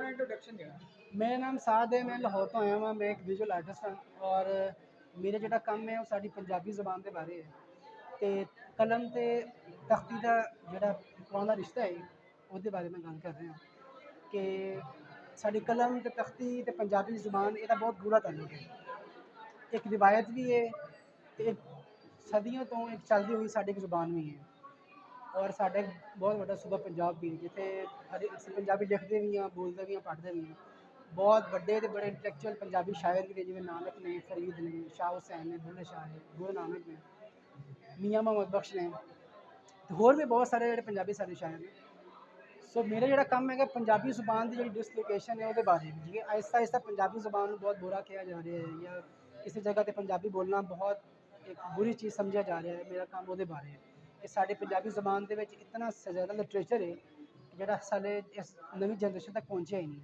अपना इंट्रोडक्शन देना। मेरा नाम साद है, मैं लाहौर तो आया हुआ, मैं एक विजुअल आर्टिस्ट हाँ और मेरा ਜਿਹੜਾ ਕੰਮ ਹੈ ਉਹ ਸਾਡੀ ਪੰਜਾਬੀ ਜ਼ੁਬਾਨ ਦੇ ਬਾਰੇ ਹੈ ਤੇ ਕਲਮ ਤੇ ਤਖਤੀ ਦਾ ਜਿਹੜਾ ਪੁਰਾਣਾ ਰਿਸ਼ਤਾ ਹੈ ਉਹਦੇ ਬਾਰੇ ਮੈਂ ਗੱਲ ਕਰ ਰਿਹਾ ਕਿ ਸਾਡੀ ਕਲਮ ਤੇ ਤਖਤੀ ਤੇ ਪੰਜਾਬੀ ਜ਼ੁਬਾਨ ਇਹਦਾ ਬਹੁਤ ਗੂੜਾ ਤਾਲੁਕ ਹੈ। ਇੱਕ ਰਿਵਾਇਤ ਵੀ ਹੈ ਤੇ ਇੱਕ ਸਦੀਆਂ ਤੋਂ ਇੱਕ ਚੱਲਦੀ ਹੋਈ ਸਾਡੀ ਇੱਕ ਜ਼ੁਬਾਨ ਵੀ ਹੈ ਔਰ ਸਾਡਾ ਇੱਕ ਬਹੁਤ ਵੱਡਾ ਸੂਬਾ ਪੰਜਾਬ ਵੀ ਜਿੱਥੇ ਅਸੀਂ ਪੰਜਾਬੀ ਲਿਖਦੇ ਵੀ ਹਾਂ, ਬੋਲਦੇ ਵੀ ਹਾਂ, ਪੜ੍ਹਦੇ ਵੀ ਹਾਂ। ਬਹੁਤ ਵੱਡੇ ਤੇ ਬੜੇ ਇੰਟੈਲੈਕਚੁਅਲ ਪੰਜਾਬੀ ਸ਼ਾਇਰ ਵੀ ਨੇ ਜਿਵੇਂ ਨਾਨਕ ਨੇ, ਫਰੀਦ ਨੇ, ਸ਼ਾਹ ਹੁਸੈਨ ਨੇ, ਬੁੱਲੇ ਸ਼ਾਹ ਨੇ, ਗੁਰੂ ਨਾਨਕ ਨੇ, ਮੀਆਂ ਮੁਹੰਮਦ ਬਖਸ਼ ਨੇ ਤੇ ਹੋਰ ਵੀ ਬਹੁਤ ਸਾਰੇ ਜਿਹੜੇ ਪੰਜਾਬੀ ਸਾਡੇ ਸ਼ਾਇਰ ਨੇ। ਸੋ ਮੇਰਾ ਜਿਹੜਾ ਕੰਮ ਹੈਗਾ ਪੰਜਾਬੀ ਜ਼ੁਬਾਨ ਦੀ ਜਿਹੜੀ ਡਿਸਲੋਕੇਸ਼ਨ ਹੈ ਉਹਦੇ ਬਾਰੇ ਜਿਵੇਂ ਆਹਿਸਤਾ ਆਹਿਸਤਾ ਪੰਜਾਬੀ ਜ਼ੁਬਾਨ ਨੂੰ ਬਹੁਤ ਬੁਰਾ ਕਿਹਾ ਜਾ ਰਿਹਾ ਹੈ ਜਾਂ ਕਿਸੇ ਜਗ੍ਹਾ ਤੇ ਪੰਜਾਬੀ ਬੋਲਣਾ ਬਹੁਤ ਇੱਕ ਬੁਰੀ ਚੀਜ਼ ਸਮਝਿਆ ਜਾ ਰਿਹਾ ਹੈ। ਮੇਰਾ ਕੰਮ ਉਹਦੇ ਬਾਰੇ ਹੈ ਕਿ ਸਾਡੇ ਪੰਜਾਬੀ ਜ਼ੁਬਾਨ ਦੇ ਵਿੱਚ ਇਤਨਾ ਜ਼ਿਆਦਾ ਲਿਟਰੇਚਰ ਹੈ ਜਿਹੜਾ ਸਾਡੇ ਇਸ ਨਵੀਂ ਜਨਰੇਸ਼ਨ ਤੱਕ ਪਹੁੰਚਿਆ ਹੀ ਨਹੀਂ।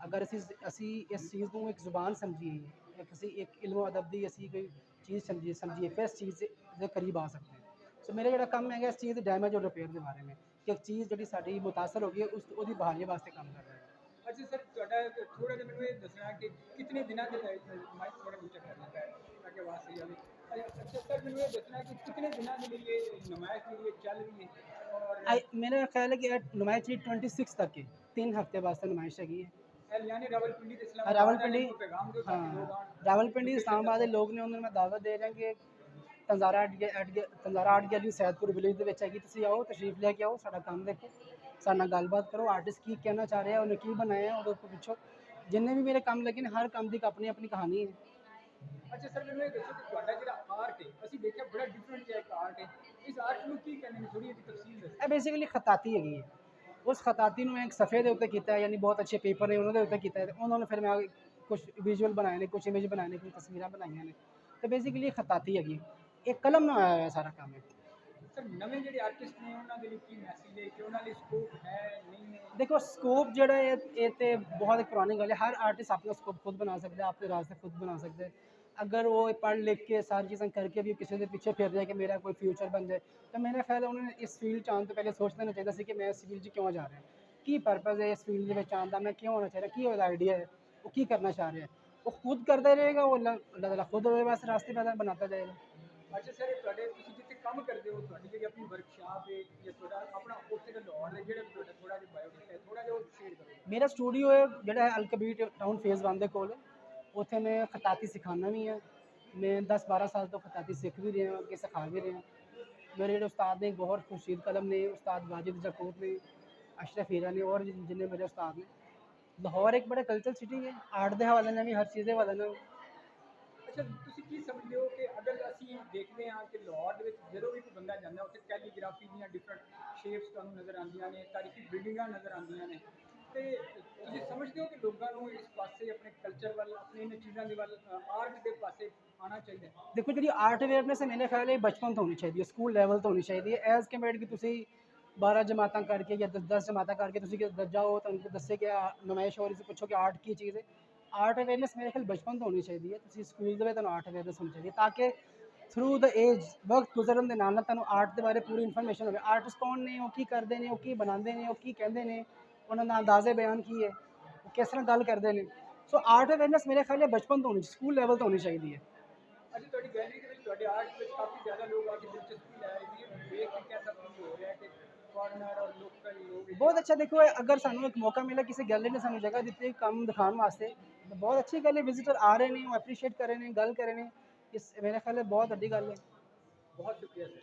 ਅਗਰ ਅਸੀਂ ਇਸ ਚੀਜ਼ ਨੂੰ ਇੱਕ ਜ਼ੁਬਾਨ ਸਮਝੀਏ ਅਸੀਂ ਇੱਕ ਇਲਮ ਅਦਬ ਦੀ ਅਸੀਂ ਕੋਈ ਚੀਜ਼ ਸਮਝੀਏ ਫਿਰ ਇਸ ਚੀਜ਼ ਦੇ ਕਰੀਬ ਆ ਸਕਦੇ ਹਾਂ। ਸੋ ਮੇਰਾ ਜਿਹੜਾ ਕੰਮ ਹੈਗਾ ਇਸ ਚੀਜ਼ ਦੇ ਡੈਮੇਜ ਔਰ ਰਿਪੇਅਰ ਦੇ ਬਾਰੇ में कि एक चीज़ जी साड़ी मुतासर हो गई है उसकी बहाली वास्ते काम कर रहा है। अच्छा सर, थोड़ा जिहा मैनूं ये दसना कि कितने दिनों के माइक थोड़ा नीचे कर लेता है ताकि आवाज़ सही आए। अच्छा सर, मैनूं ये दसना कि कितने दिनों के लिए ये नुमाइश जी चल रही है और मेरा ख्याल है कि नुमाइश 26 तक है, 3 हफ्ते वास्ते नुमाइश हैगी है। यानी रावलपिंडी ते इस्लामाबाद रावलपिंडी को पैगाम दो हाँ, ताकि लोग आन। रावलपिंडी इस्लामाबाद के लोग ने उन्होंने मैं दावत दे रहा कि तंजारा आर्ट गैलरी सैदपुर विलेज ਦੇ ਵਿੱਚ ਹੈਗੀ, ਤੁਸੀਂ ਆਓ, ਤਸ਼ਰੀਫ ਲੈ ਕੇ ਆਓ, ਸਾਡਾ ਕੰਮ ਦੇਖੋ, ਸਾਡੇ ਨਾਲ ਗੱਲਬਾਤ ਕਰੋ, ਆਰਟਿਸਟ ਕੀ ਕਹਿਣਾ ਚਾਹ ਰਿਹਾ, ਉਹਨੇ ਕੀ ਬਣਾਇਆ ਉਹਦੇ ਉੱਪਰ ਪੁੱਛੋ। ਜਿੰਨੇ ਵੀ ਮੇਰੇ ਕੰਮ ਲੱਗੇ ਨੇ ਹਰ ਕੰਮ ਦੀ ਆਪਣੀ ਆਪਣੀ ਕਹਾਣੀ ਹੈ। अच्छा सर, मैंने ये दसो कि ਤੁਹਾਡਾ ਜਿਹੜਾ ਆਰਟ ਹੈ ਅਸੀਂ ਦੇਖਿਆ ਬੜਾ ਡਿਫਰੈਂਟ ਜਿਹਾ ਇੱਕ ਆਰਟ ਹੈ, ਇਸ ਆਰਟ ਨੂੰ ਕੀ ਕਹਿੰਦੇ ਨੇ, ਥੋੜੀ ਜਿਹੀ ਤਫਸੀਲ ਦੱਸੋ। ਇਹ ਬੇਸਿਕਲੀ ਖਤਾਤੀ ਹੈਗੀ ਹੈ। ਉਸ ਖਤਾਤੀ ਨੂੰ ਮੈਂ ਇੱਕ ਸਫੇ ਦੇ ਉੱਤੇ ਕੀਤਾ ਯਾਨੀ ਬਹੁਤ ਅੱਛੇ ਪੇਪਰ ਨੇ ਉਹਨਾਂ ਦੇ ਉੱਤੇ ਕੀਤਾ ਤੇ ਉਹਨਾਂ ਨੂੰ ਫਿਰ ਮੈਂ ਕੁਝ ਵਿਜ਼ੂਅਲ ਬਣਾਏ ਨੇ, ਕੁਝ ਇਮੇਜ ਬਣਾਏ ਨੇ, ਕੁਝ ਤਸਵੀਰਾਂ ਬਣਾਈਆਂ ਨੇ ਤੇ ਬੇਸਿਕਲੀ ਖਤਾਤੀ ਹੈਗੀ ਇੱਕ ਕਲਮ ਨਾਲ ਆਇਆ ਹੋਇਆ ਸਾਰਾ ਕੰਮ ਹੈ। ਸਰ ਨਵੇਂ ਜਿਹੜੇ ਆਰਟਿਸਟ ਨੇ ਉਹਨਾਂ ਦੇ ਲਈ ਕੀ ਮੈਸੇਜ ਹੈ ਕਿ ਉਹਨਾਂ ਲਈ ਸਕੋਪ ਹੈ ਨਹੀਂ ਹੈ? देखो स्कोप जड़ा है ये तो बहुत एक पुरानी गल है, हर आर्टिस्ट अपना स्कोप खुद बना सकता है, अपने रास्ते खुद बना सकते हैं। अगर वो पढ़ लिख के सारी चीज़ें करके भी किसी के पीछे फिर जाए कि मेरा कोई फ्यूचर बन जाए तो मेरा ख्याल है उन्होंने इस फील्ड आने तो पहले सोच लेना चाहिए कि मैं इस फील्ड क्यों जा रहा है, की पर्पज़ है इस फील्ड में आने का, मैं क्यों होना चाह रहा, की आइडिया है, वो की करना चाह रहा है, वो खुद करता रहेगा, वो अल्लाह ताला खुद वास्ते रास्ते पैदा बनाता जाएगा। अच्छा सर, ਤੁਹਾਡੇ ਤੁਸੀਂ ਜਿੱਥੇ ਕੰਮ ਕਰਦੇ ਹੋ ਤੁਹਾਡੀ ਜਿਹੜੀ ਆਪਣੀ ਵਰਕਸ਼ਾਪ ਹੈ ਜਾਂ ਤੁਹਾਡਾ ਆਪਣਾ ਉੱਥੇ ਦਾ ਲਾਹੌਰ ਹੈ ਜਿਹੜਾ ਤੁਹਾਡਾ ਥੋੜਾ ਜਿਹਾ ਬਾਇਓਡਾਟਾ ਹੈ ਥੋੜਾ ਜਿਹਾ ਉਹ ਸ਼ੇਅਰ ਕਰੋ। मेरा स्टूडियो है ਜਿਹੜਾ है ਅਲਕਬੀਰ टाउन फेज़ 1 ਦੇ ਕੋਲ, ਉੱਥੇ मैं खताती सिखाना भी है। मैं 10-12 साल तो खताती सीख भी रहा हूँ, अगे सिखा भी रहा हूँ। मेरे जो उस्ताद ने गौहर खुर्शीद कलम ने, उस्ताद वाजिद जकूत ने, अशरफ हीरा ने और जिन्हें मेरे उस्ताद ने। लाहौर एक बड़ा कल्चरल सिटी है, आर्ट के हवाले ने भी हर चीज़ के हवाले ने। ਅੱਛਾ, ਤੁਸੀਂ ਕੀ ਸਮਝਦੇ ਹੋ ਕਿ ਅਗਰ ਅਸੀਂ ਦੇਖਦੇ ਹਾਂ ਕਿ ਲਾਹੌਰ ਦੇ ਵਿੱਚ ਜਦੋਂ ਵੀ ਕੋਈ ਬੰਦਾ ਜਾਂਦਾ ਉੱਥੇ ਕੈਲੀਗ੍ਰਾਫੀ ਦੀਆਂ ਡਿਫਰੈਂਟ ਸ਼ੇਪਸ ਤੁਹਾਨੂੰ ਨਜ਼ਰ ਆਉਂਦੀਆਂ ਨੇ, ਤਾਰੀਖੀ ਬਿਲਡਿੰਗਾਂ ਨਜ਼ਰ ਆਉਂਦੀਆਂ ਨੇ ਤੇ ਤੁਸੀਂ ਸਮਝਦੇ ਹੋ ਕਿ ਲੋਕਾਂ ਨੂੰ ਇਸ ਪਾਸੇ ਆਪਣੇ ਕਲਚਰ ਵੱਲ ਆਪਣੇ ਇਹਨਾਂ ਚੀਜ਼ਾਂ ਦੇ ਵੱਲ ਆਰਟ ਦੇ ਪਾਸੇ ਆਉਣਾ ਚਾਹੀਦਾ ਹੈ? देखो जी आर्ट अवेयरनेस है मेरे ख्याल है बचपन तो होनी चाहिए, स्कूल लैवल तो होनी चाहिए एज कंपेयर कि तुसी 12 जमातां करके या 10 जमातां करके तुसी जाओ तो उनको दसे कि नुमाइश हो रही से पूछो कि आर्ट की चीज़ है। आर्ट अवेयरनेस मेरे ख्याल बचपन तो होनी चाहिए, तुसी स्कूल दे तुहानू आर्ट अवेयरनेस होनी चाहिए ताकि थ्रू द एज वक्त गुजरन के नाल तुहानू आर्ट के बारे पूरी इन्फॉर्मेशन हो। आर्टिस्ट कौन ने, वो की करते हैं, वो की बनाते हैं, वो की कहते हैं, उन्होंने अंदाजे बयान की है, वो किस तरह गल करते हैं। सो आर्ट अवेयरनेस मेरे ख्याल बचपन तो होनी, स्कूल लैवल तो होनी चाहिए है। अच्छा, ਤੁਹਾਡੀ ਗੈਲਰੀ ਦੇ ਵਿੱਚ ਤੁਹਾਡੇ ਆਰਟ ਵਿੱਚ ਕਾਫੀ ਜ਼ਿਆਦਾ ਲੋਕ ਆ ਕੇ ਦਿਲਚਸਪੀ ਲੈ ਰਹੇ ਨੇ, ਦੇਖ ਕੇ कैसा फील हो रहा है कि फॉरेनर और लोकल लोग बहुत अच्छा। देखो अगर सानू एक मौका मिला किसी गैलरी ने सानू जगह दी काम दिखाने वास्ते तो बहुत अच्छी गल है, विजिटर आ रहे हैं, वो एप्रीशिएट कर रहे हैं, गल कर रहे हैं, इस मेरे ख्याल बहुत बड़ी गल है। बहुत शुक्रिया सर।